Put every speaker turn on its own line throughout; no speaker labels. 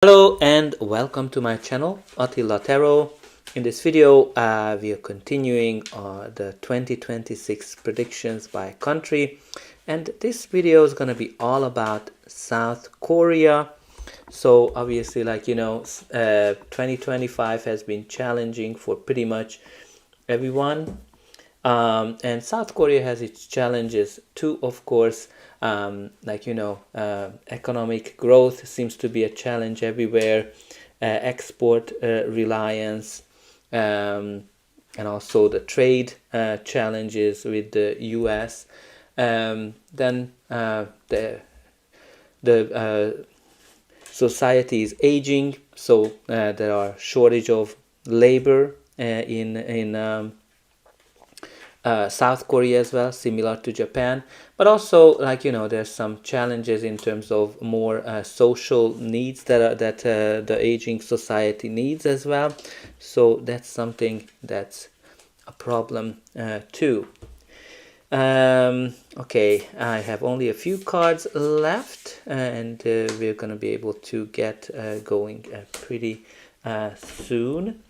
Hello and welcome to my channel, Attila Tarot. In this video, we are continuing the 2026 predictions by country, and this video is going to be all about South Korea. So obviously, 2025 has been challenging for pretty much everyone, and South Korea has its challenges too, of course. Economic growth seems to be a challenge everywhere, export reliance, and also the trade challenges with the US. Then the society is aging, so there are shortage of labor in South Korea as well, similar to Japan. But also, there's some challenges in terms of more social needs that the aging society needs as well. So that's something that's a problem too. Okay, I have only a few cards left, and we're gonna be able to get going pretty soon.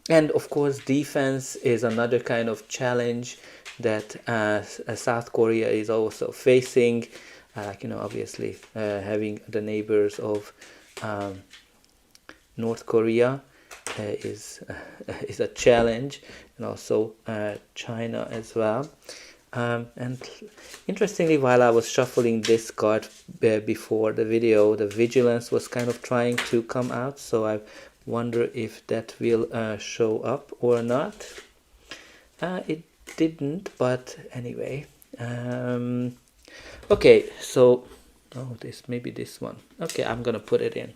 And of course, defense is another kind of challenge that South Korea is also facing. Obviously, having the neighbors of North Korea is a challenge, and also China as well. And interestingly, while I was shuffling this card before the video, the vigilance was kind of trying to come out, so I wonder if that will show up or not. It didn't, but anyway. Okay, so maybe this one. Okay, I'm gonna put it in.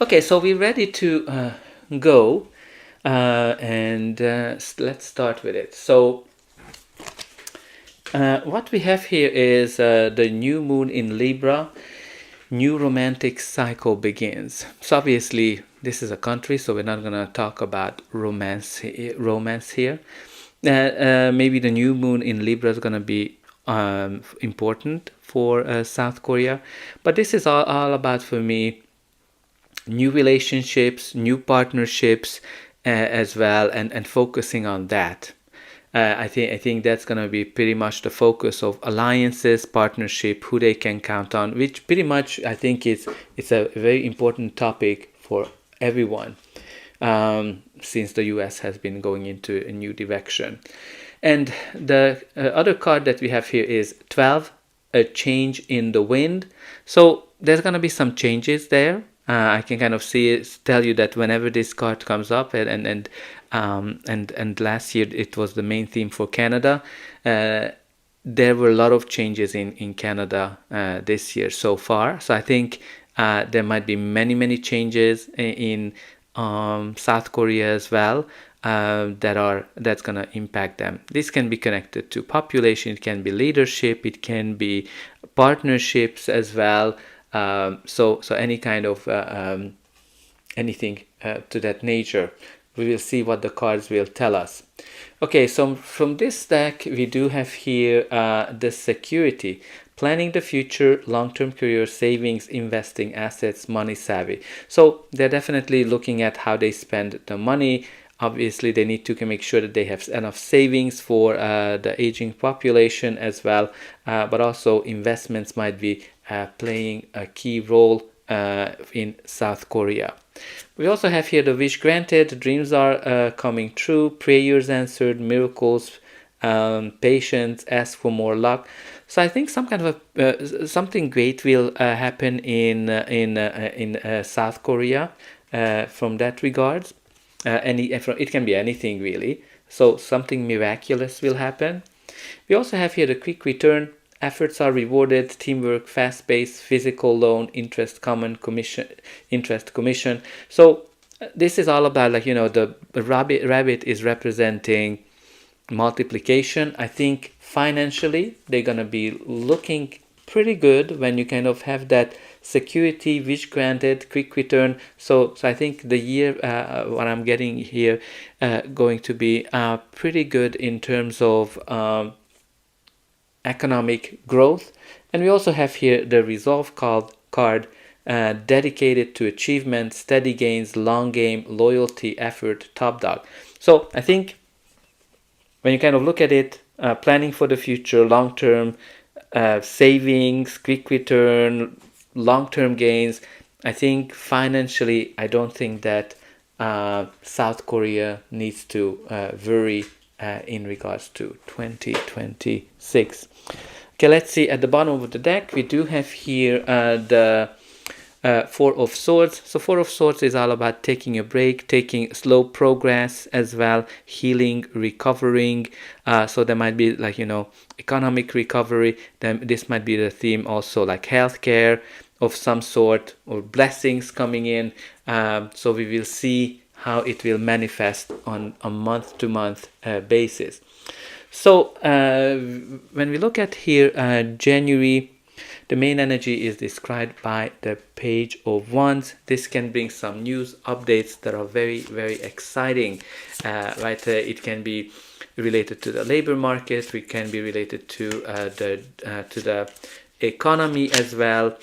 Okay, so we're ready to go, and let's start with it. So what we have here is the new moon in Libra. New romantic cycle begins. So obviously this is a country, so we're not going to talk about romance here. Maybe the new moon in Libra is going to be important for South Korea, but this is all about, for me, new relationships, new partnerships as well, and focusing on that. I think that's going to be pretty much the focus of alliances, partnership, who they can count on, which pretty much I think it's a very important topic for everyone, since the US has been going into a new direction. And the other card that we have here is 12, a change in the wind. So there's going to be some changes there. I can kind of tell you that whenever this card comes up, and last year it was the main theme for Canada. There were a lot of changes in Canada this year so far. So I think there might be many changes in South Korea as well that's gonna impact them. This can be connected to population, it can be leadership, it can be partnerships as well. So any kind of anything to that nature. We will see what the cards will tell us. Okay, so from this deck, we do have here the security, planning the future, long-term career, savings, investing, assets, money savvy. So they're definitely looking at how they spend the money. Obviously, they need to make sure that they have enough savings for the aging population as well, but also investments might be playing a key role in South Korea. We also have here the wish granted, dreams are coming true, prayers answered, miracles, patience, ask for more luck. So I think some kind of something great will happen in South Korea from that regards. It can be anything really. So something miraculous will happen. We also have here the quick return. Efforts are rewarded, teamwork, fast pace, physical loan, interest commission. So this is all about, the rabbit is representing multiplication. I think financially they're gonna be looking pretty good when you kind of have that security, wish granted, quick return. So I think the year, what I'm getting here, going to be pretty good in terms of economic growth And we also have here the resolve card, dedicated to achievement, steady gains, long game, loyalty, effort, top dog. So I think when you kind of look at it, planning for the future, long term, savings, quick return, long term gains, I think financially, I don't think that South Korea needs to worry in regards to 2026. Okay, let's see. At the bottom of the deck, we do have here the Four of Swords. So Four of Swords is all about taking a break, taking slow progress as well, healing, recovering. So there might be like, economic recovery. Then this might be the theme also, like healthcare of some sort, or blessings coming in. So we will see how it will manifest on a month-to-month basis. So when we look at here, January, the main energy is described by the Page of Wands. This can bring some news updates that are very, very exciting. Right? It can be related to the labor market. It can be related to the economy as well.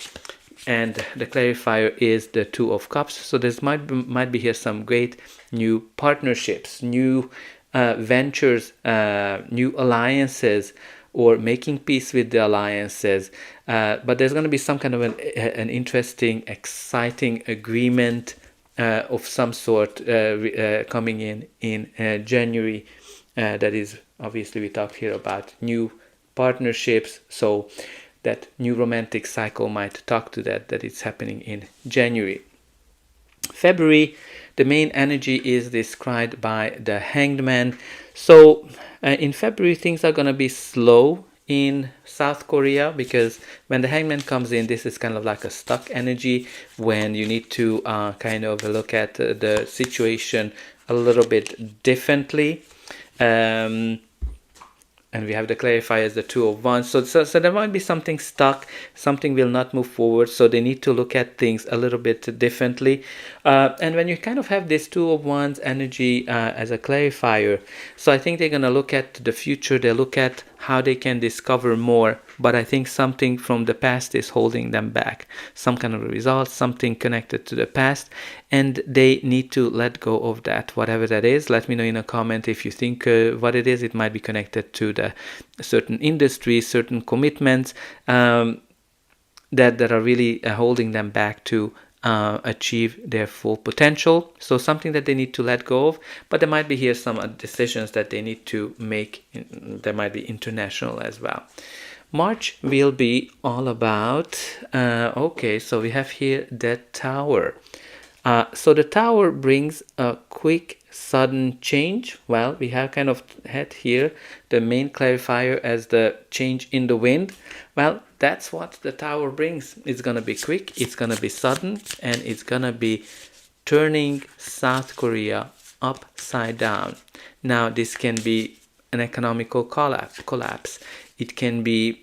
And the clarifier is the Two of Cups. So there might be here some great new partnerships, new ventures, new alliances, or making peace with the alliances. But there's going to be some kind of an interesting, exciting agreement of some sort coming in January. That is, obviously, we talk here about new partnerships. So that new romantic cycle might talk to that it's happening in January. February, the main energy is described by the Hanged Man. So in February, things are going to be slow in South Korea, because when the Hangman comes in, this is kind of like a stuck energy when you need to kind of look at the situation a little bit differently. And we have the clarifier as the Two of Wands. So there might be something stuck, something will not move forward. So they need to look at things a little bit differently. And when you kind of have this Two of Wands energy as a clarifier, so I think they're going to look at the future. They look at how they can discover more. But I think something from the past is holding them back. Some kind of a result, something connected to the past. And they need to let go of that, whatever that is. Let me know in a comment if you think what it is. It might be connected to the certain industries, certain commitments that are really holding them back to achieve their full potential. So something that they need to let go of. But there might be here some decisions that they need to make. There might be international as well. March will be all about, okay, so we have here the Tower. So the Tower brings a quick, sudden change. Well, we have kind of had here the main clarifier as the change in the wind. Well, that's what the Tower brings. It's going to be quick, it's going to be sudden, and it's going to be turning South Korea upside down. Now, this can be an economical collapse. It can be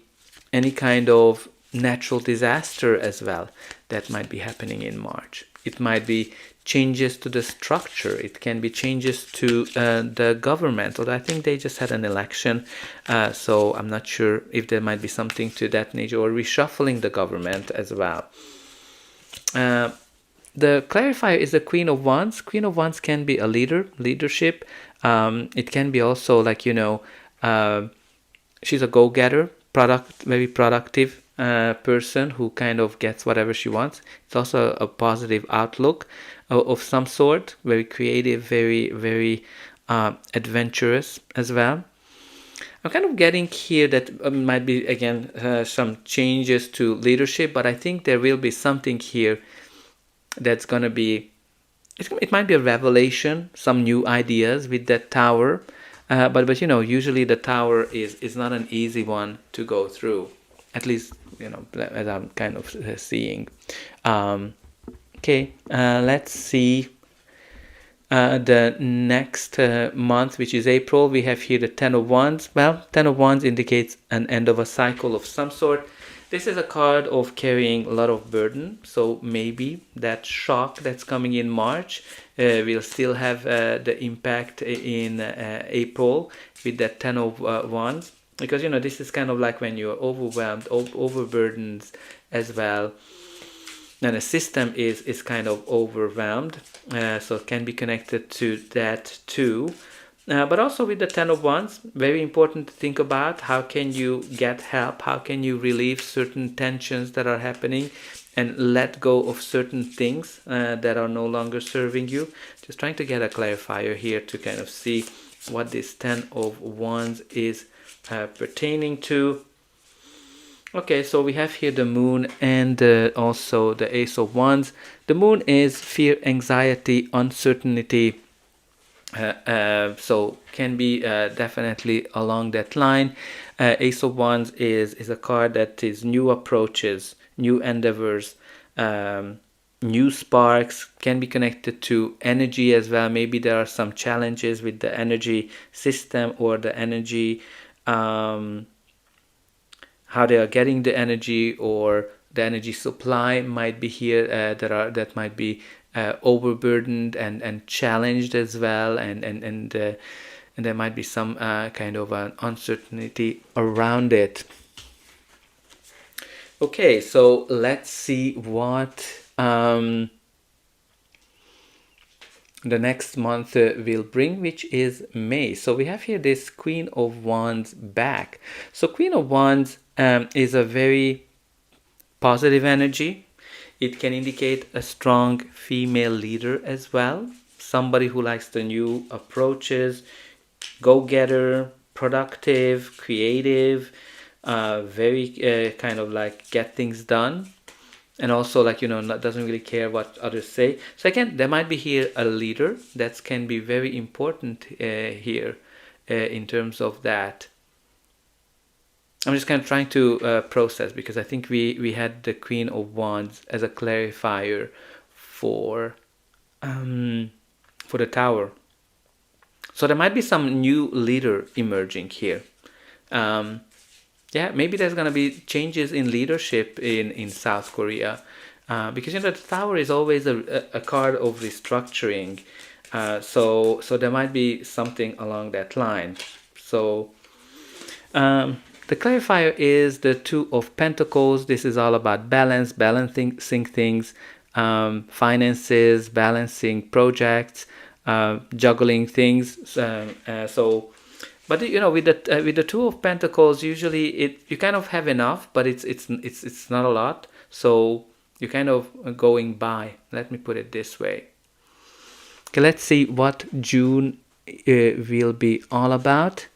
any kind of natural disaster as well that might be happening in March. It might be changes to the structure. It can be changes to the government. Although I think they just had an election, so I'm not sure if there might be something to that nature, or reshuffling the government as well. The clarifier is the Queen of Wands. Queen of Wands can be a leadership. It can be also like, she's a go-getter, very productive person who kind of gets whatever she wants. It's also a positive outlook of some sort, very creative, very, very adventurous as well. I'm kind of getting here that might be, again, some changes to leadership, but I think there will be something here that's going to be, it might be a revelation, some new ideas with that Tower. But usually the Tower is not an easy one to go through, at least as I'm kind of seeing. Okay, let's see the next month, which is April. We have here the Ten of Wands. Well, Ten of Wands indicates an end of a cycle of some sort. This is a card of carrying a lot of burden, so maybe that shock that's coming in March will still have the impact in April with that Ten of Wands. because this is kind of like when you're overwhelmed, overburdened as well, and the system is kind of overwhelmed, so it can be connected to that too. But also with the Ten of Wands, very important to think about how can you get help, how can you relieve certain tensions that are happening and let go of certain things that are no longer serving you. Just trying to get a clarifier here to kind of see what this Ten of Wands is pertaining to. Okay, so we have here the Moon and also the Ace of Wands. The Moon is fear, anxiety, uncertainty. So can be definitely along that line. Ace of Wands is a card that is new approaches, new endeavors, new sparks, can be connected to energy as well. Maybe there are some challenges with the energy system or the energy, how they are getting the energy, or the energy supply might be here that might be overburdened and challenged as well, and there might be some kind of an uncertainty around it. Okay, so let's see what the next month will bring, which is May. So we have here this Queen of Wands back. So Queen of Wands is a very positive energy. It can indicate a strong female leader as well, somebody who likes the new approaches, go-getter, productive, creative, very kind of like get things done, and also like doesn't really care what others say. So again, there might be here a leader that can be very important here in terms of that. I'm just kind of trying to process, because I think we had the Queen of Wands as a clarifier for the Tower. So there might be some new leader emerging here. Yeah, maybe there's going to be changes in leadership in South Korea, because the Tower is always a card of restructuring. So there might be something along that line. So the clarifier is the Two of Pentacles. This is all about balancing things, finances, balancing projects, juggling things. But with the Two of Pentacles, usually you kind of have enough, but it's not a lot. So you're kind of going by. Let me put it this way. Okay, let's see what June will be all about.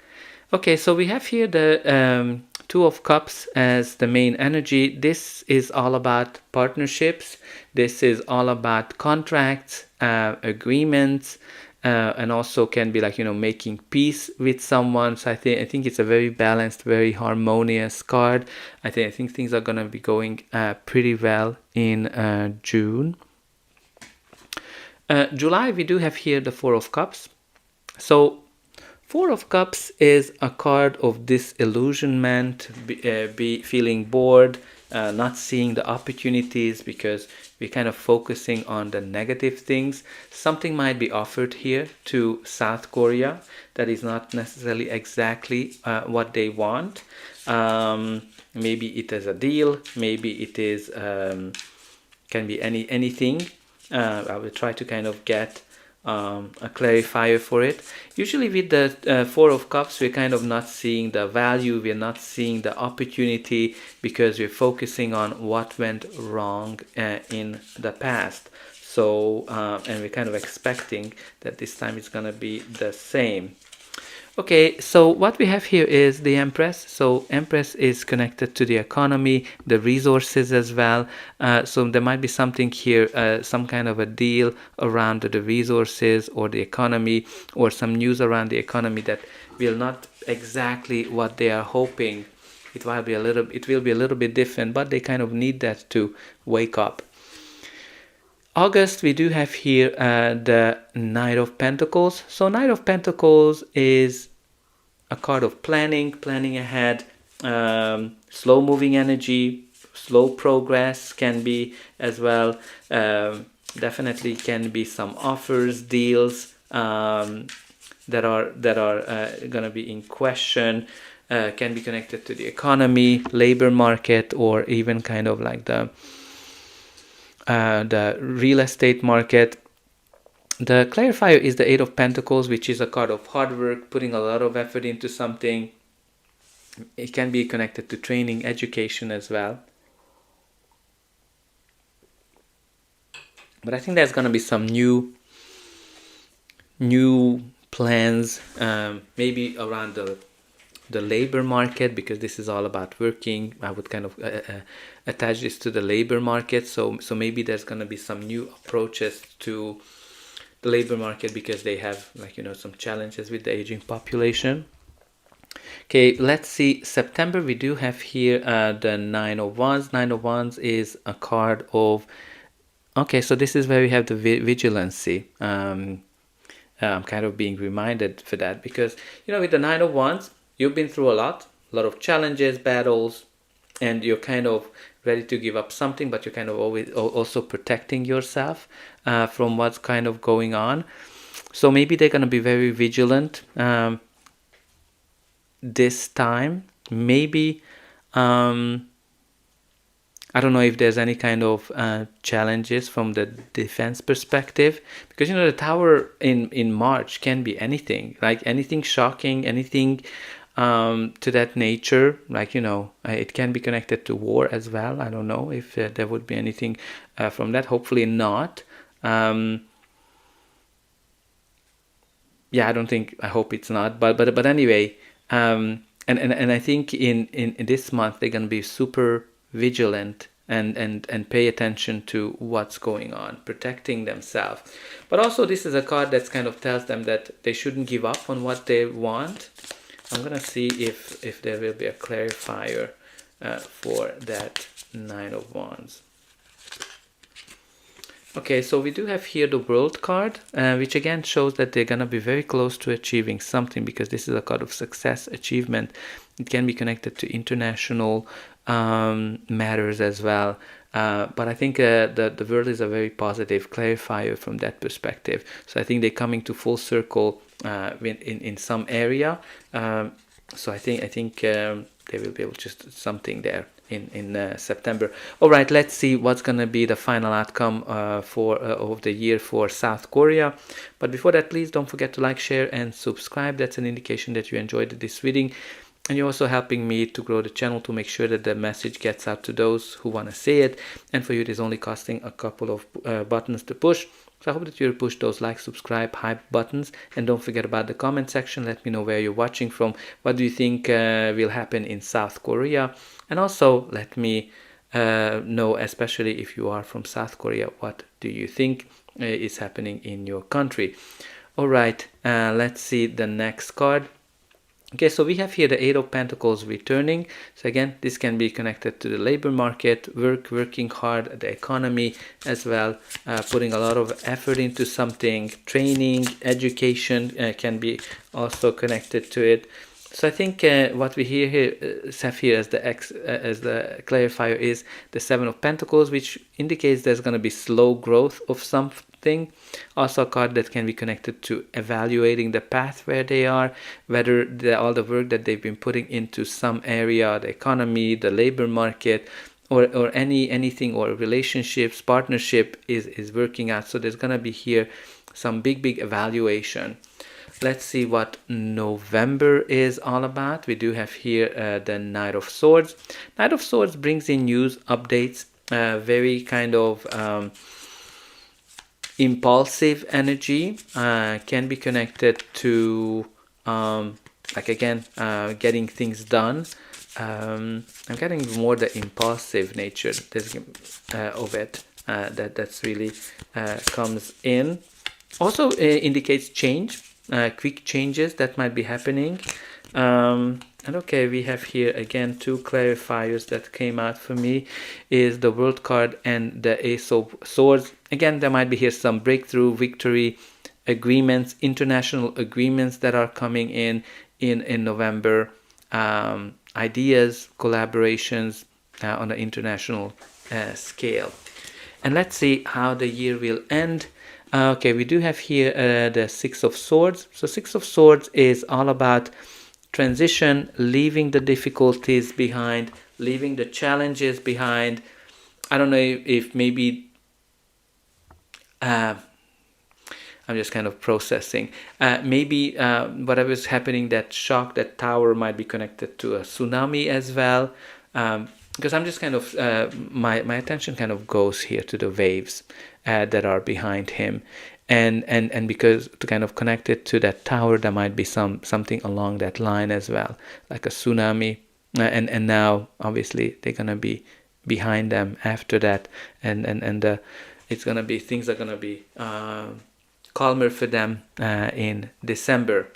Okay, so we have here the Two of Cups as the main energy. This is all about partnerships. This is all about contracts, agreements, and also can be like making peace with someone. So I think it's a very balanced, very harmonious card. I think things are gonna be going pretty well in June. July, we do have here the Four of Cups. So Four of Cups is a card of disillusionment, be feeling bored, not seeing the opportunities because we're kind of focusing on the negative things. Something might be offered here to South Korea that is not necessarily exactly what they want. Maybe it is a deal, maybe it is can be anything. I will try to kind of get a clarifier for it. Usually with the Four of Cups, we're kind of not seeing the value, we're not seeing the opportunity, because we're focusing on what went wrong in the past. So and we're kind of expecting that this time it's gonna be the same. Okay, so what we have here is the Empress. So Empress is connected to the economy, the resources as well. So there might be something here, some kind of a deal around the resources or the economy, or some news around the economy that will not exactly what they are hoping. It will be a little bit different, but they kind of need that to wake up. August, we do have here the Knight of Pentacles. So Knight of Pentacles is a card of planning ahead, slow moving energy, slow progress can be as well. Definitely can be some offers, deals that are going to be in question. can be connected to the economy, labor market, or even kind of like the real estate market. The clarifier is the Eight of Pentacles, which is a card of hard work, putting a lot of effort into something. It can be connected to training, education as well. But I think there's going to be some new plans, maybe around the labor market, because this is all about working. I would kind of attach this to the labor market. So maybe there's going to be some new approaches to the labor market, because they have, like, some challenges with the aging population. Okay, let's see. September, we do have here the Nine of Wands. Nine of Wands is a card of, okay, so this is where we have the vigilancy. I'm kind of being reminded for that, because with the Nine of Wands, you've been through a lot of challenges, battles, and you're kind of ready to give up something, but you're kind of always also protecting yourself from what's kind of going on. So maybe they're going to be very vigilant this time. Maybe I don't know if there's any kind of challenges from the defense perspective, because the Tower in March can be anything, like anything shocking, anything to that nature, like it can be connected to war as well. I don't know if there would be anything from that. Hopefully not. Yeah, I don't think, I hope it's not, but anyway, and I think in this month they're going to be super vigilant and pay attention to what's going on, protecting themselves. But also this is a card that kind of tells them that they shouldn't give up on what they want. I'm gonna see if there will be a clarifier for that Nine of Wands. Okay, so we do have here the World card, which again shows that they're gonna be very close to achieving something, because this is a card of success, achievement. It can be connected to international matters as well. But I think the World is a very positive clarifier from that perspective. So I think they're coming to full circle in some area. So I think they will be able to just something there in September. All right, let's see what's going to be the final outcome of the year for South Korea. But before that, please don't forget to like, share, and subscribe. That's an indication that you enjoyed this reading. And you're also helping me to grow the channel, to make sure that the message gets out to those who want to see it. And for you, it is only costing a couple of buttons to push. So I hope that you'll push those like, subscribe, hype buttons. And don't forget about the comment section. Let me know where you're watching from. What do you think will happen in South Korea? And also let me know, especially if you are from South Korea, what do you think is happening in your country? All right, let's see the next card. Okay, so we have here the Eight of Pentacles returning. So again, this can be connected to the labor market, working hard, the economy as well, putting a lot of effort into something, training, education can be also connected to it. So I think what we have here as the clarifier is the Seven of Pentacles, which indicates there's going to be slow growth of something. Also a card that can be connected to evaluating the path where they are, whether all the work that they've been putting into some area, the economy, the labor market, or anything, or relationships, partnership is working out. So there's going to be here some big evaluation. Let's see what November is all about. We do have here the Knight of Swords. Knight of Swords brings in news, updates, very kind of impulsive energy, can be connected to like again getting things done. I'm getting more the impulsive nature of it that's really comes in. Also indicates change, quick changes that might be happening. And okay, we have here again two clarifiers that came out for me, is the World card and the Ace of Swords. Again, there might be here some breakthrough, victory, agreements, international agreements that are coming in November, ideas, collaborations on an international scale. And let's see how the year will end. Okay, we do have here the Six of Swords. So Six of Swords is all about transition, leaving the difficulties behind, leaving the challenges behind. I don't know if maybe I'm just kind of processing. Maybe whatever is happening, that shock, that tower might be connected to a tsunami as well. Because I'm just kind of, my attention kind of goes here to the waves that are behind him. And because to kind of connect it to that tower, there might be something along that line as well, like a tsunami. And now, obviously, they're going to be behind them after that. And it's going to be, things are going to be calmer for them in December.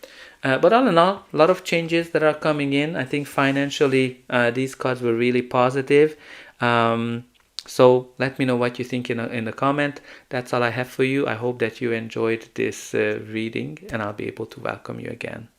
But all in all, a lot of changes that are coming in. I think financially, these cards were really positive. So let me know what you think in the comment. That's all I have for you. I hope that you enjoyed this reading, and I'll be able to welcome you again.